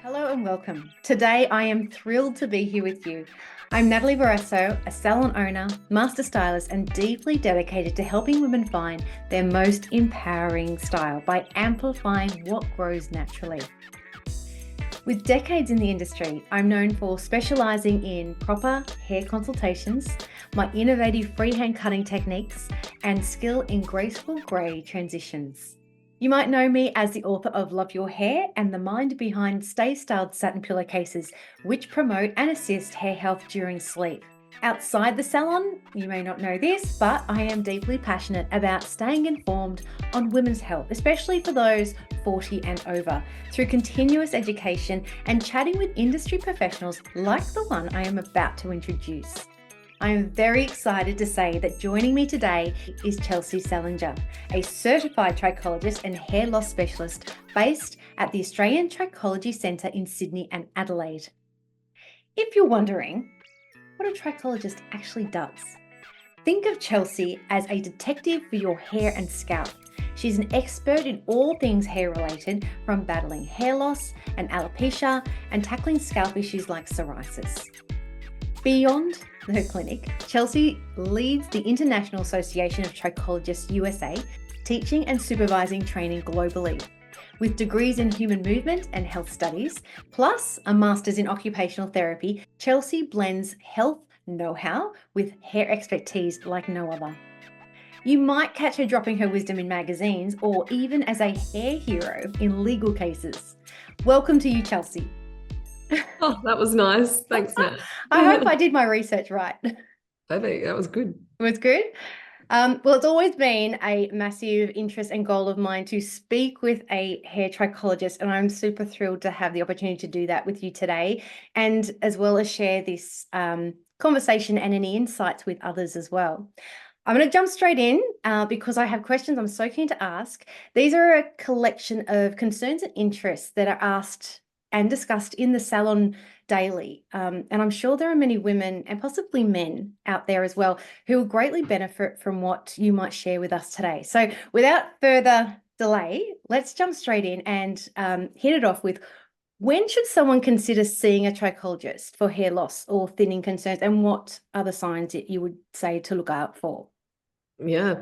Hello and welcome. Today I am thrilled to be here with you. I'm Natalie Varrasso, a salon owner, master stylist, and deeply dedicated to helping women find their most empowering style by amplifying what grows naturally. With decades in the industry, I'm known for specializing in proper hair consultations, my innovative freehand cutting techniques, and skill in graceful grey transitions. You might know me as the author of Love Your Hair and the mind behind Stay Styled satin pillowcases, which promote and assist hair health during sleep. Outside the salon, you may not know this, but I am deeply passionate about staying informed on women's health, especially for those 40 and over, through continuous education and chatting with industry professionals like the one I am about to introduce. I am very excited to say that joining me today is Chelcey Salinger, a certified trichologist and hair loss specialist based at the Australian Trichology Centre in Sydney and Adelaide. If you're wondering what a trichologist actually does, think of Chelcey as a detective for your hair and scalp. She's an expert in all things hair related, from battling hair loss and alopecia and tackling scalp issues like psoriasis. Beyond her clinic, Chelcey leads the International Association of Trichologists USA, teaching and supervising training globally. With degrees in human movement and health studies, plus a master's in occupational therapy, Chelcey blends health know-how with hair expertise like no other. You might catch her dropping her wisdom in magazines or even as a hair hero in legal cases. Welcome to you, Chelcey. Oh, that was nice. Thanks, Nat. I hope I did my research right. Perfect. That was good. It was good. Well, it's always been a massive interest and goal of mine to speak with a hair trichologist, and I'm super thrilled to have the opportunity to do that with you today, and as well as share this conversation and any insights with others as well. I'm going to jump straight in because I have questions I'm so keen to ask. These are a collection of concerns and interests that are asked and discussed in the salon daily. And I'm sure there are many women and possibly men out there as well who will greatly benefit from what you might share with us today. So without further delay, let's jump straight in and hit it off with, when should someone consider seeing a trichologist for hair loss or thinning concerns, and what are the signs that you would say to look out for? Yeah.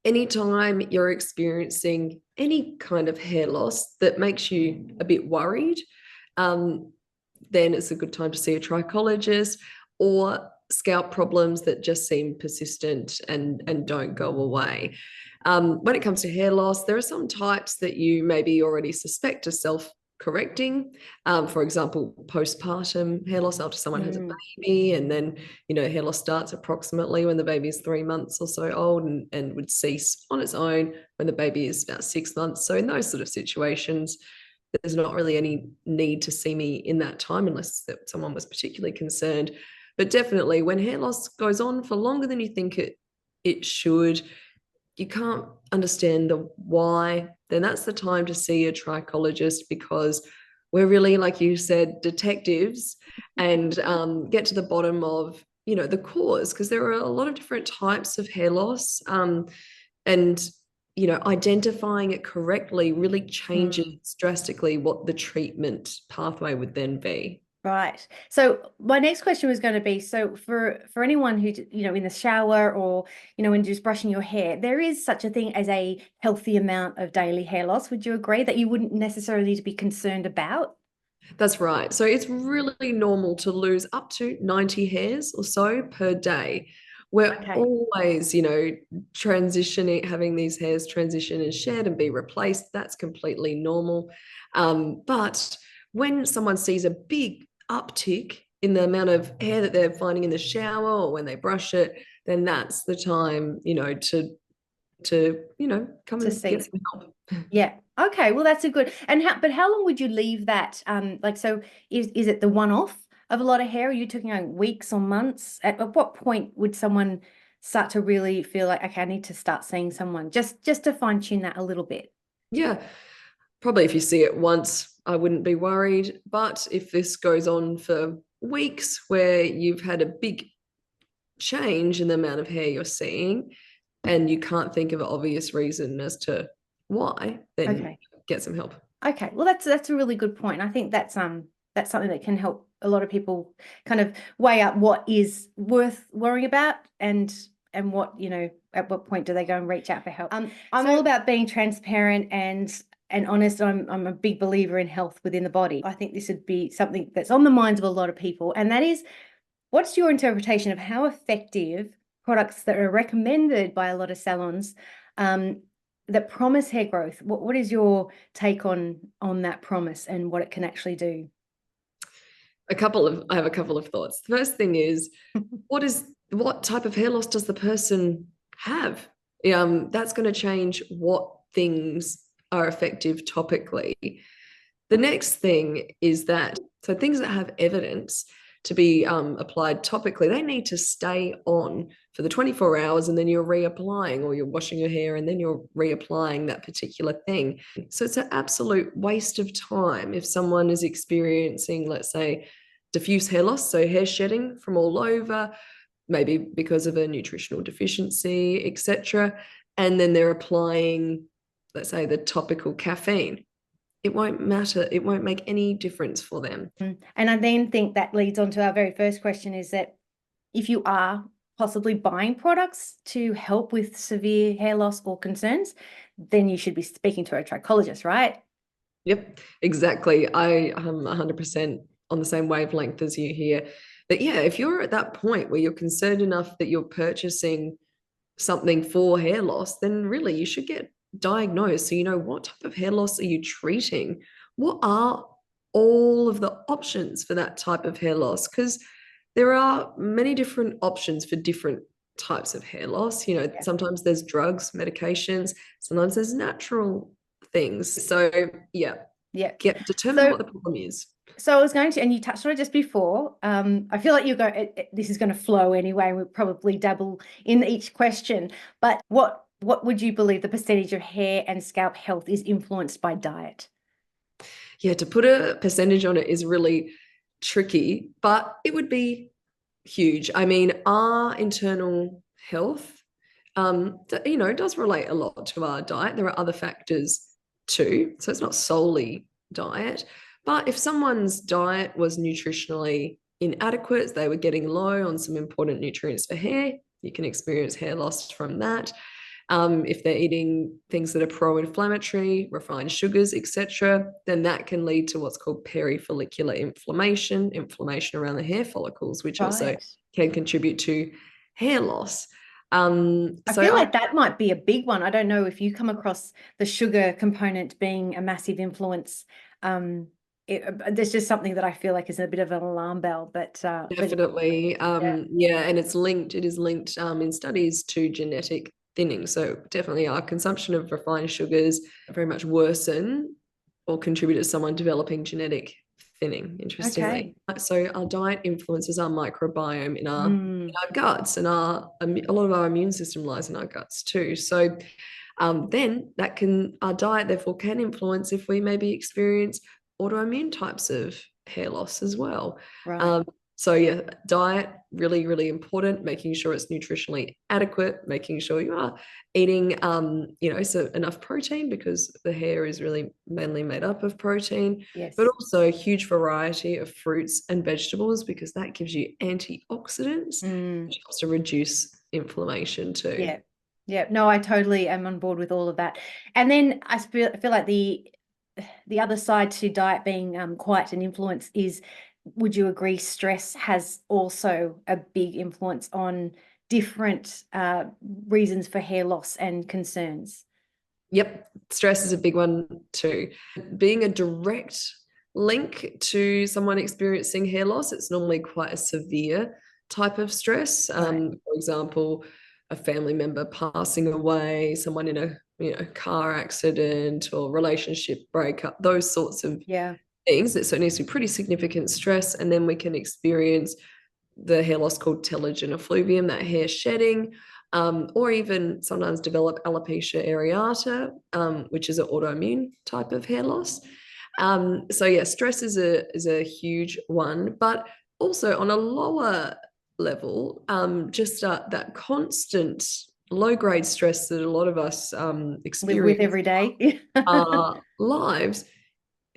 Anytime you're experiencing any kind of hair loss that makes you a bit worried, then it's a good time to see a trichologist, or scalp problems that just seem persistent and don't go away. When it comes to hair loss, there are some types that you maybe already suspect are self-correcting. For example, postpartum hair loss after someone has a baby, and then hair loss starts approximately when the baby is 3 months or so old, and would cease on its own when the baby is about 6 months. So in those sort of situations, there's not really any need to see me in that time unless that someone was particularly concerned. But definitely when hair loss goes on for longer than you think it should, you can't understand the why, then that's the time to see a trichologist, because we're really, like you said, detectives, and get to the bottom of the cause, because there are a lot of different types of hair loss, and identifying it correctly really changes drastically what the treatment pathway would then be. Right. So my next question was going to be, so for anyone who, in the shower or, when just brushing your hair, there is such a thing as a healthy amount of daily hair loss. Would you agree that you wouldn't necessarily need to be concerned about? That's right. So it's really normal to lose up to 90 hairs or so per day. We're Okay. always, transitioning, having these hairs transition and shed and be replaced. That's completely normal. But when someone sees a big uptick in the amount of hair that they're finding in the shower or when they brush it, then that's the time, to come To and get see. some help. Yeah. Okay. Well, that's a good. And how long would you leave that? So is it the one-off of a lot of hair? Are you talking weeks or months? At what point would someone start to really feel like, okay, I need to start seeing someone, just to fine tune that a little bit? Yeah. Probably if you see it once, I wouldn't be worried. But if this goes on for weeks where you've had a big change in the amount of hair you're seeing and you can't think of an obvious reason as to why, then Okay. get some help. Okay, well that's a really good point. I think that's something that can help a lot of people kind of weigh up what is worth worrying about and what, at what point do they go and reach out for help. I'm all about being transparent and honest. I'm a big believer in health within the body. I think this would be something that's on the minds of a lot of people, and that is, what's your interpretation of how effective products that are recommended by a lot of salons that promise hair growth? What is your take on that promise and what it can actually do? I have a couple of thoughts. The first thing is, what type of hair loss does the person have? That's going to change what things are effective topically. The next thing is that, so things that have evidence to be applied topically, they need to stay on for the 24 hours, and then you're reapplying, or you're washing your hair and then you're reapplying that particular thing. So it's an absolute waste of time if someone is experiencing, let's say, diffuse hair loss, so hair shedding from all over, maybe because of a nutritional deficiency, etc. And then they're applying, let's say, the topical caffeine. It won't matter. It won't make any difference for them. And I then think that leads on to our very first question, is that if you are possibly buying products to help with severe hair loss or concerns, then you should be speaking to a trichologist, right? Yep, exactly. I am 100% on the same wavelength as you here. But yeah, if you're at that point where you're concerned enough that you're purchasing something for hair loss, then really you should get diagnosed so you know what type of hair loss are you treating. What are all of the options for that type of hair loss? Because there are many different options for different types of hair loss. Sometimes there's drugs, medications, sometimes there's natural things. So yeah, Yeah. determine what the problem is. So I was going to, and you touched on it just before. I feel like this is going to flow anyway, and we'll probably dabble in each question. But what would you believe the percentage of hair and scalp health is influenced by diet? Yeah, to put a percentage on it is really tricky, but it would be huge. I mean, our internal health, does relate a lot to our diet. There are other factors too. So it's not solely diet. But if someone's diet was nutritionally inadequate, they were getting low on some important nutrients for hair, you can experience hair loss from that. If they're eating things that are pro-inflammatory, refined sugars, etc., then that can lead to what's called perifollicular inflammation around the hair follicles, which also can contribute to hair loss. I feel like that might be a big one. I don't know if you come across the sugar component being a massive influence. There's just something that I feel like is a bit of an alarm bell, but definitely, yeah, and it is linked in studies to genetic thinning. So definitely our consumption of refined sugars very much worsen or contribute to someone developing genetic thinning, interestingly. Okay. So our diet influences our microbiome in our guts, and a lot of our immune system lies in our guts too. So then our diet therefore can influence if we maybe experience autoimmune types of hair loss as well. Right. So yeah, diet, really, really important, making sure it's nutritionally adequate, making sure you are eating, so enough protein, because the hair is really mainly made up of protein, but also a huge variety of fruits and vegetables, because that gives you antioxidants, which helps to reduce inflammation too. Yeah. Yeah. No, I totally am on board with all of that. And then I feel like the other side to diet being quite an influence is, would you agree, stress has also a big influence on different reasons for hair loss and concerns? Yep, stress is a big one too. Being a direct link to someone experiencing hair loss, it's normally quite a severe type of stress. For example, a family member passing away, someone in a car accident or relationship breakup, those sorts of things. So it needs to be pretty significant stress, and then we can experience the hair loss called telogen effluvium, that hair shedding, or even sometimes develop alopecia areata, which is an autoimmune type of hair loss. So yeah, stress is a huge one, but also on a lower level, just that constant low-grade stress that a lot of us experience live with every day our lives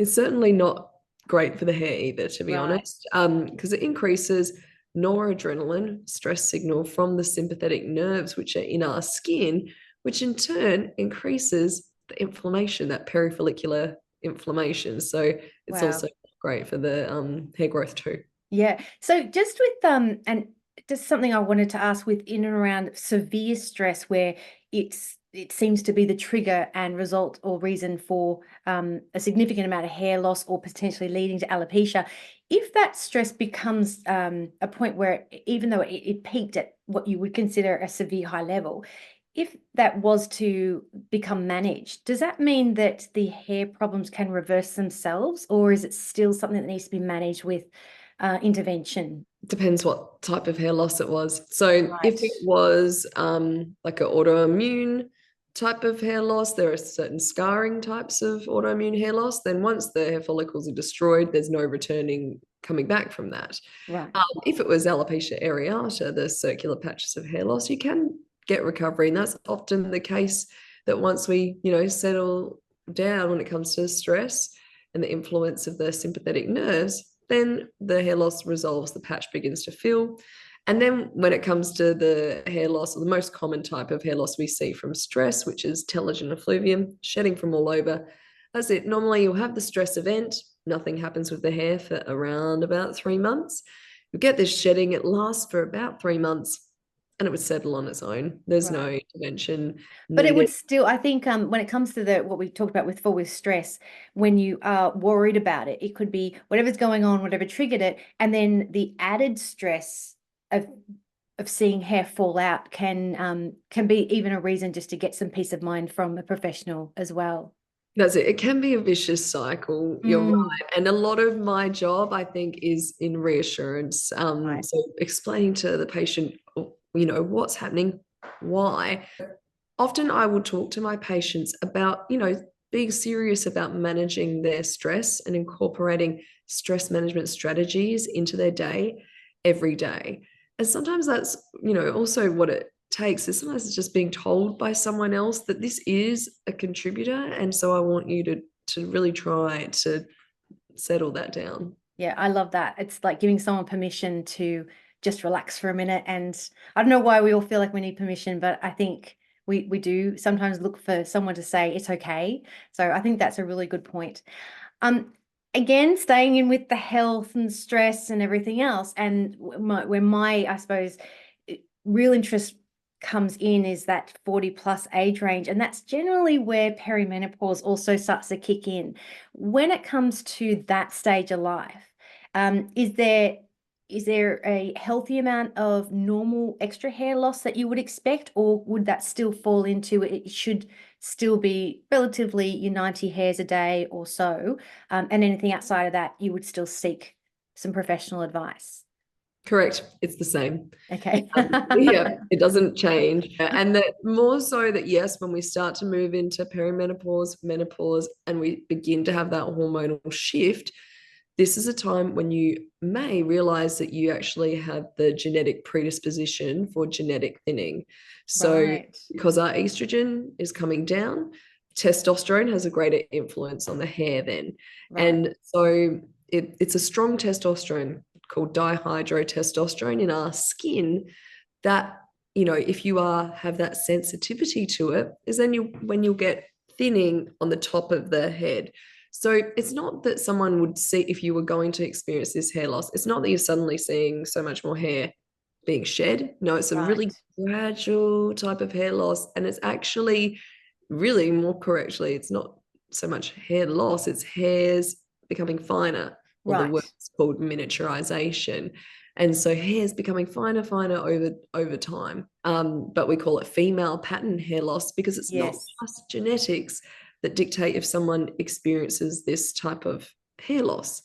It's certainly not great for the hair either, to be Right. honest, because it increases noradrenaline, stress signal from the sympathetic nerves, which are in our skin, which in turn increases the inflammation, that perifollicular inflammation. So it's Wow. also great for the hair growth too. Yeah. So just with and just something I wanted to ask with in and around severe stress where it seems to be the trigger and result or reason for a significant amount of hair loss or potentially leading to alopecia. If that stress becomes a point where even though it peaked at what you would consider a severe high level, if that was to become managed, does that mean that the hair problems can reverse themselves, or is it still something that needs to be managed with intervention? Depends what type of hair loss it was. So if Right. it was like an autoimmune type of hair loss, there are certain scarring types of autoimmune hair loss. Then once the hair follicles are destroyed, there's no returning coming back from that. Right. If it was alopecia areata, the circular patches of hair loss, you can get recovery, and that's often the case that once we, settle down when it comes to stress and the influence of the sympathetic nerves, then the hair loss resolves, the patch begins to fill. And then when it comes to the hair loss, or the most common type of hair loss we see from stress, which is telogen effluvium, shedding from all over. That's it. Normally you'll have the stress event, nothing happens with the hair for around about 3 months. You get this shedding, it lasts for about 3 months and it would settle on its own. There's no Right. intervention But it would needed. still, I think, when it comes to the what we talked about with stress, when you are worried about it, it could be whatever's going on, whatever triggered it, and then the added stress of seeing hair fall out can be even a reason just to get some peace of mind from a professional as well. That's it. It can be a vicious cycle. You're Mm, right. And a lot of my job, I think, is in reassurance. right. So explaining to the patient, what's happening, why. Often I will talk to my patients about, being serious about managing their stress and incorporating stress management strategies into their day every day. And sometimes that's, also what it takes is sometimes it's just being told by someone else that this is a contributor. And so I want you to really try to settle that down. Yeah, I love that. It's like giving someone permission to just relax for a minute. And I don't know why we all feel like we need permission, but I think we do sometimes look for someone to say it's okay. So I think that's a really good point. Um, Again, staying in with the health and stress and everything else, and where my, I suppose, real interest comes in is that 40 plus age range, and that's generally where perimenopause also starts to kick in. When it comes to that stage of life, is there a healthy amount of normal extra hair loss that you would expect, or would that still fall into it should still be relatively your 90 hairs a day or so, and anything outside of that, you would still seek some professional advice? Correct. It's the same. Okay. Yeah, it doesn't change. And that more so that, yes, when we start to move into perimenopause, menopause, and we begin to have that hormonal shift, this is a time when you may realize that you actually have the genetic predisposition for genetic thinning. So, Right. because our estrogen is coming down, testosterone has a greater influence on the hair then. Right. And so it's a strong testosterone called dihydrotestosterone in our skin that, if you have that sensitivity to it, is then when you'll get thinning on the top of the head. So it's not that someone would see, if you were going to experience this hair loss, it's not that you're suddenly seeing so much more hair being shed. No, it's a really Right. gradual type of hair loss. And it's actually really, more correctly, it's not so much hair loss, it's hairs becoming finer, or the word Right. is called miniaturization. And so hair is becoming finer, finer over time. But we call it female pattern hair loss because it's not Yes. just genetics that dictate if someone experiences this type of hair loss.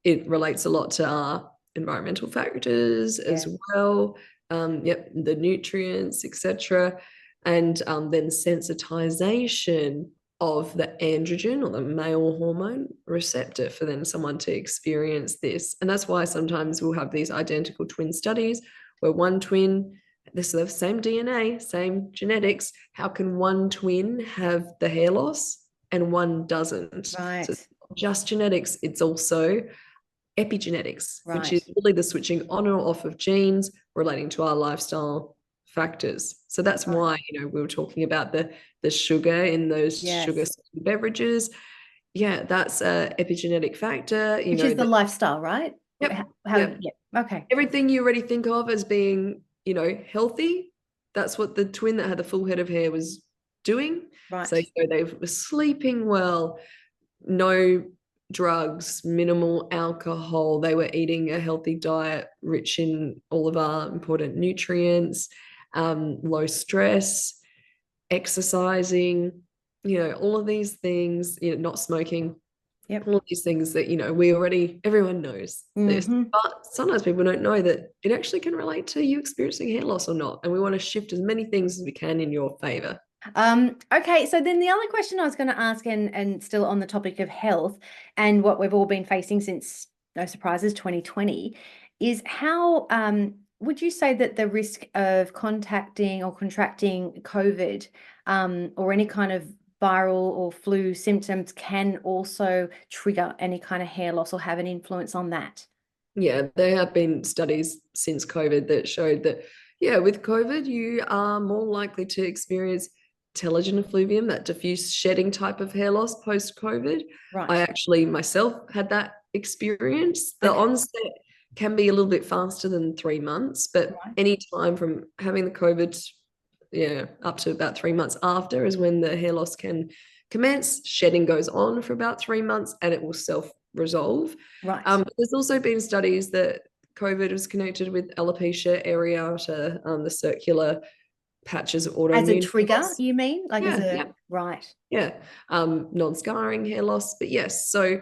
It relates a lot to our environmental factors Yeah. as well. The nutrients, etc. And then sensitization of the androgen, or the male hormone receptor, for then someone to experience this. And that's why sometimes we'll have these identical twin studies where one twin, this is the same DNA, same genetics. How can one twin have the hair loss and one doesn't? So Right. just genetics, it's also epigenetics, which is Right. really the switching on or off of genes relating to our lifestyle factors. So that's Right. why, we were talking about the sugar in those sugar Yes. beverages. Yeah, that's a epigenetic factor, Which is the that, lifestyle, right? yep, How, yep. yeah. Okay. Everything you already think of as being, healthy, that's what the twin that had the full head of hair was doing. So, Right. they were sleeping well, no drugs, minimal alcohol. They were eating a healthy diet rich in all of our important nutrients, low stress, exercising, all of these things, not smoking, Yep. all of these things that, everyone knows this. Hmm. But sometimes people don't know that it actually can relate to you experiencing hair loss or not. And we want to shift as many things as we can in your favor. Okay, so then the other question I was going to ask, and still on the topic of health and what we've all been facing since, no surprises, 2020, is how would you say that the risk of contacting or contracting COVID or any kind of viral or flu symptoms can also trigger any kind of hair loss or have an influence on that? Yeah, there have been studies since COVID that showed that, yeah, with COVID, you are more likely to experience telogen effluvium, that diffuse shedding type of hair loss post-COVID. I Right. actually myself had that experience. The Okay. onset can be a little bit faster than 3 months, but Right. any time from having the COVID, yeah, up to about 3 months after is when the hair loss can commence. Shedding goes on for about 3 months and it will self-resolve. Right. There's also been studies that COVID was connected with alopecia areata, the circular patches of As a autoimmune hair trigger, loss. you mean? Like as Yeah, a, yeah, right. yeah. Non-scarring hair loss. But yes, so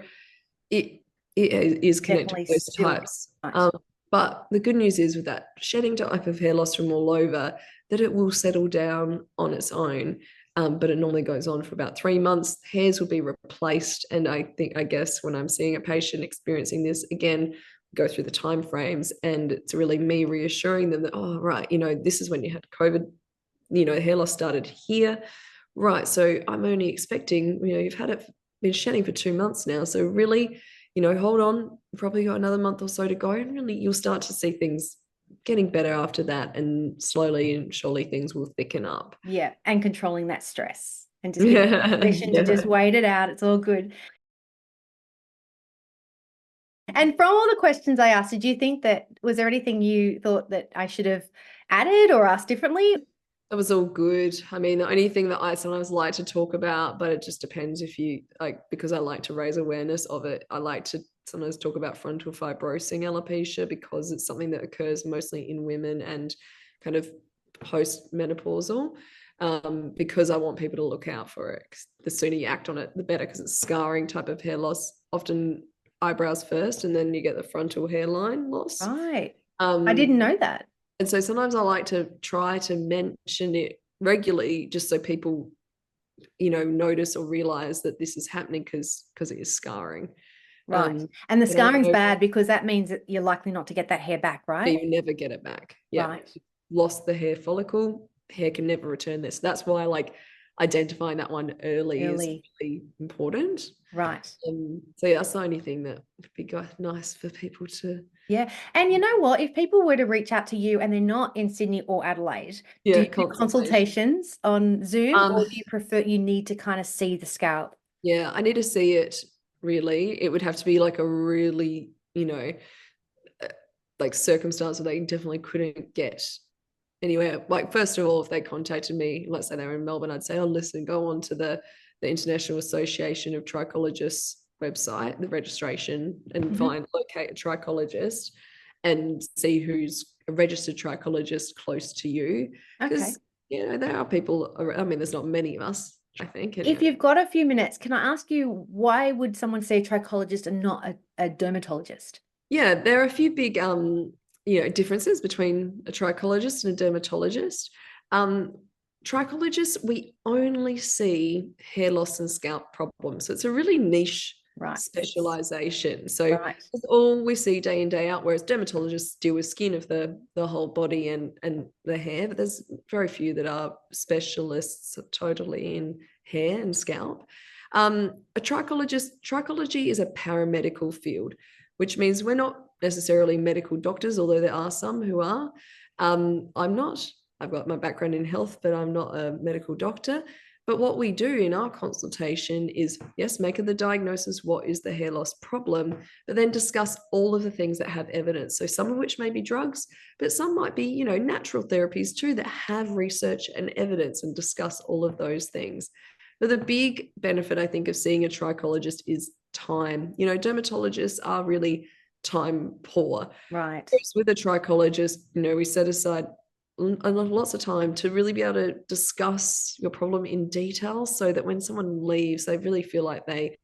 it it is connected Definitely to those still. types. Right. But the good news is with that shedding type of hair loss from all over, that it will settle down on its own. But it normally goes on for about 3 months. Hairs will be replaced. And I guess when I'm seeing a patient experiencing this, again, go through the time frames. And it's really me reassuring them that, oh, right, this is when you had COVID, hair loss started here. Right. So I'm only expecting, you've had it been shedding for 2 months now. So really, hold on, probably got another month or so to go. And really, you'll start to see things getting better after that. And slowly and surely things will thicken up. Yeah. And controlling that stress and just giving Yeah. permission to just Yeah. wait it out. It's all good. And from all the questions I asked, did you think that was there anything you thought that I should have added or asked differently? That was all good. I mean, the only thing that I sometimes like to talk about, but it just depends if you like, because I like to raise awareness of it. I like to sometimes talk about frontal fibrosing alopecia because it's something that occurs mostly in women and kind of post-menopausal. Because I want people to look out for it. 'Cause the sooner you act on it, the better, because it's scarring type of hair loss, often eyebrows first, and then you get the frontal hairline loss. Right. I Um, didn't know that. and so sometimes I like to try to mention it regularly just so people, notice or realize that this is happening because it is scarring. Right. Um, And the but I scarring's know bad because that means that you're likely not to get that hair back, right? you never get it back. Yeah. Right. Lost the hair follicle, hair can never return this. That's why identifying that one early is Early. really important. Right. So yeah, that's the only thing that would be nice for people to, Yeah. And you know what? If people were to reach out to you and they're not in Sydney or Adelaide, do yeah, you do consultation. consultations on Zoom Um, or do you prefer you need to kind of see the scalp? Yeah, I need to see it really. It would have to be like a really, uh, like circumstance where they definitely couldn't get anywhere. Like, first of all, if they contacted me, let's say they were in Melbourne, I'd say, oh, listen, go on to the International Association of Trichologists website, the registration, and Mhm. locate a trichologist and see who's a registered trichologist close to you. Okay. Because, there are people, I mean, there's not many of us, I think, If anyway. you've got a few minutes, can I ask you why would someone see a trichologist and not a dermatologist? Yeah, there are a few big differences between a trichologist and a dermatologist. Um, Trichologists, we only see hair loss and scalp problems. So it's a really niche Right. specialization. So Right. it's all we see day in, day out, whereas dermatologists deal with skin of the whole body and the hair, but there's very few that are specialists totally in hair and scalp. A trichology is a paramedical field, which means we're not necessarily medical doctors, although there are some who are. I'm not. I've got my background in health, but I'm not a medical doctor. But what we do in our consultation is, yes, make the diagnosis, what is the hair loss problem, but then discuss all of the things that have evidence. So some of which may be drugs, but some might be, natural therapies too that have research and evidence, and discuss all of those things. But the big benefit, I think, of seeing a trichologist is time. Dermatologists are really time poor. Right. With a trichologist, we set aside lots of time to really be able to discuss your problem in detail, so that when someone leaves, they really feel like they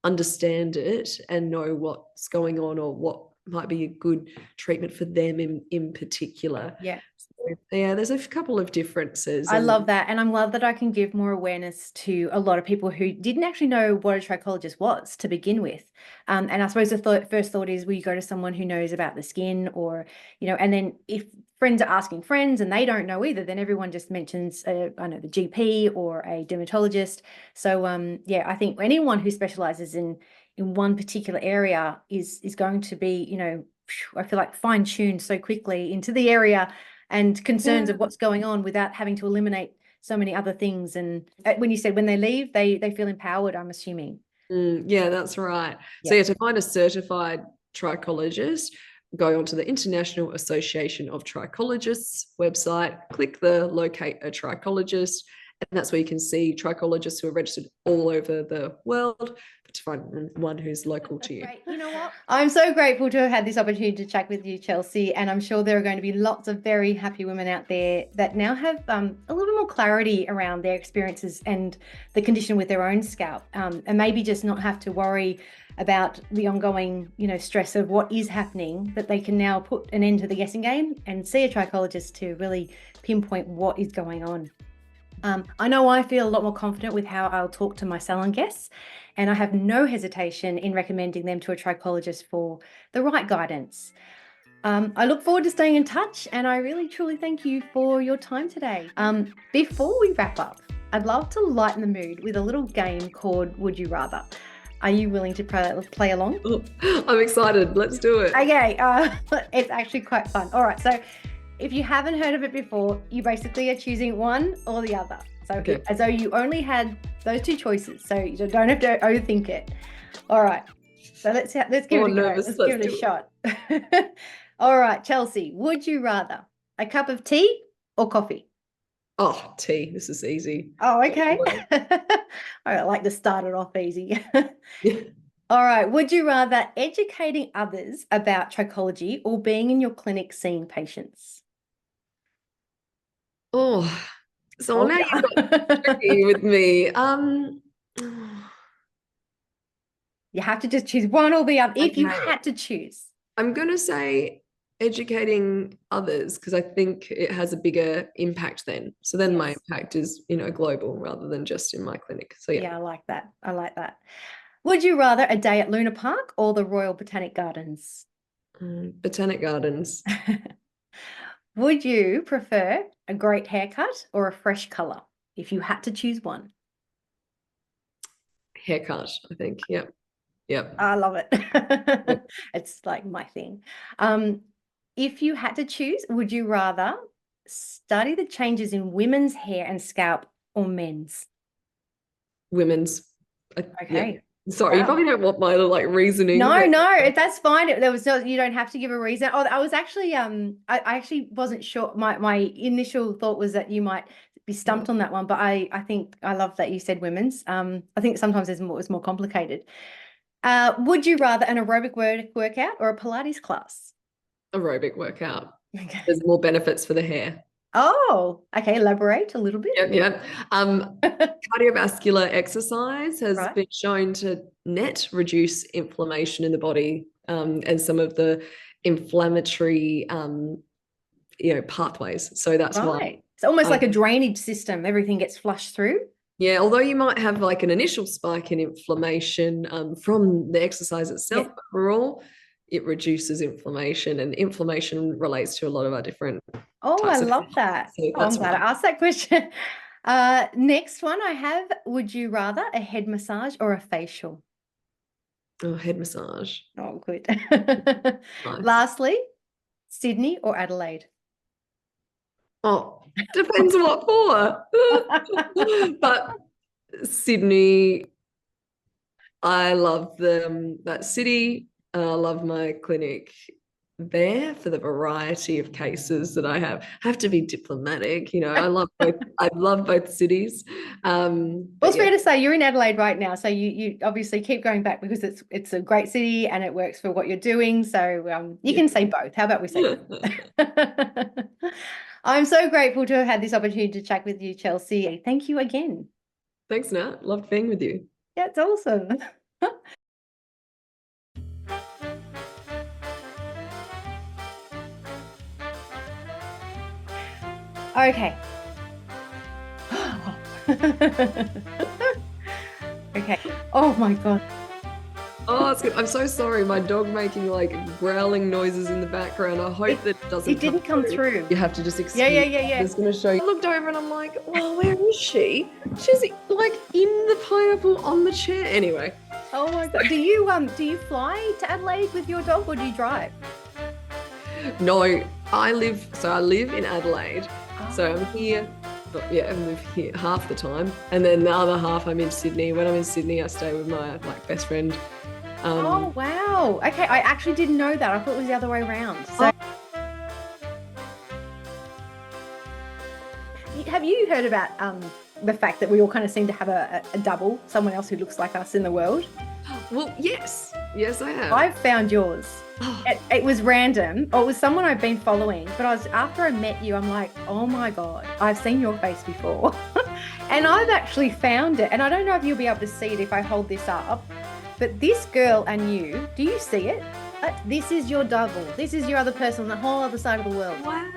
understand it and know what's going on, or what might be a good treatment for them in particular. Yeah. So, yeah, there's a couple of differences. I love that. And I'm glad that I can give more awareness to a lot of people who didn't actually know what a trichologist was to begin with. And I suppose the first thought is, we go to someone who knows about the skin, or, and then if friends are asking friends and they don't know either, then everyone just mentions, the GP or a dermatologist. So, yeah, I think anyone who specializes in one particular area is going to be, I feel like fine-tuned so quickly into the area and concerns of what's going on, without having to eliminate so many other things. And when you said when they leave, they feel empowered, I'm assuming. Yeah, that's right. So yeah, to find a certified trichologist, go onto the International Association of Trichologists website, click the locate a trichologist, and that's where you can see trichologists who are registered all over the world, to find one who's local to you. Great. You know what? I'm so grateful to have had this opportunity to chat with you, Chelcey, and I'm sure there are going to be lots of very happy women out there that now have a little bit more clarity around their experiences and the condition with their own scalp, and maybe just not have to worry about the ongoing, stress of what is happening, that they can now put an end to the guessing game and see a trichologist to really pinpoint what is going on. I know I feel a lot more confident with how I'll talk to my salon guests, and I have no hesitation in recommending them to a trichologist for the right guidance. I look forward to staying in touch, and I really truly thank you for your time today. Before we wrap up, I'd love to lighten the mood with a little game called Would You Rather. Are you willing to play along? Oh, I'm excited. Let's do it. Okay, it's actually quite fun. All right, so if you haven't heard of it before, you basically are choosing one or the other. So Okay. as though you only had those two choices, so you don't have to overthink it. All right, so let's give it a go. Let's give it a shot. All right, Chelcey, would you rather a cup of tea or coffee? Oh, tea. This is easy. Oh, okay. I like to start it off easy. All right, would you rather educating others about trichology or being in your clinic seeing patients? Oh, so now you've got tricky with me. You have to just choose one or the other. If you Okay. had to choose. I'm going to say educating others, because I think it has a bigger impact then. So then my impact is, global rather than just in my clinic. So yeah. Yeah, I like that. I like that. Would you rather a day at Luna Park or the Royal Botanic Gardens? Botanic Gardens. Would you prefer a great haircut or a fresh color if you had to choose one? Haircut, I think. Yep. I love it. It's like my thing. If you had to choose, would you rather study the changes in women's hair and scalp or men's? Women's. Okay. Yeah. Sorry, you probably don't want my reasoning. No, that's fine. You don't have to give a reason. Oh, I was actually I actually wasn't sure. My initial thought was that you might be stumped on that one, but I think I love that you said women's. I think sometimes it's more complicated. Would you rather an aerobic workout or a Pilates class? Aerobic workout. Okay. There's more benefits for the hair. Oh, okay. Elaborate a little bit. Yep. Cardiovascular exercise has Right. been shown to reduce inflammation in the body, and some of the inflammatory pathways. So that's why. It's almost like a drainage system. Everything gets flushed through. Yeah, although you might have an initial spike in inflammation from the exercise itself, but overall it reduces inflammation, and inflammation relates to a lot of our different Oh, I types of love that. So I'm glad I asked that question. Next one I have, would you rather a head massage or a facial? Oh, head massage. Oh, good. Nice. Lastly, Sydney or Adelaide? Oh, depends what for. But Sydney, I love that city. I love my clinic there for the variety of cases that I have to be diplomatic, I love both. I love both cities. Well, But it's yeah, fair to say you're in Adelaide right now, so you obviously keep going back because it's a great city and it works for what you're doing. So you yeah. can say both. How about we say both? I'm so grateful to have had this opportunity to chat with you, Chelsea. Thank you again. Thanks, Nat. Loved being with you. Yeah, it's awesome. Okay. Okay. Oh my God. Oh, it's good. I'm so sorry. My dog making like growling noises in the background. I hope that it doesn't It didn't come through. You have to just excuse. Yeah. I'm just going to show you. I looked over and I'm like, well, where is she? She's like in the pineapple on the chair. Anyway. Oh my God. Do you fly to Adelaide with your dog or do you drive? No, I live in Adelaide. So I'm here, but yeah, I live here half the time. And then the other half I'm in Sydney. When I'm in Sydney, I stay with my like best friend. Oh wow. Okay, I actually didn't know that. I thought it was the other way around. So have you heard about the fact that we all kind of seem to have a double, someone else who looks like us in the world? Well, yes. Yes, I have. I've found yours. Oh. It was random, or it was someone I've been following, but after I met you, I'm like, oh my God, I've seen your face before. And I've actually found it. And I don't know if you'll be able to see it if I hold this up, but this girl and you, do you see it? This is your double. This is your other person on the whole other side of the world. Wow.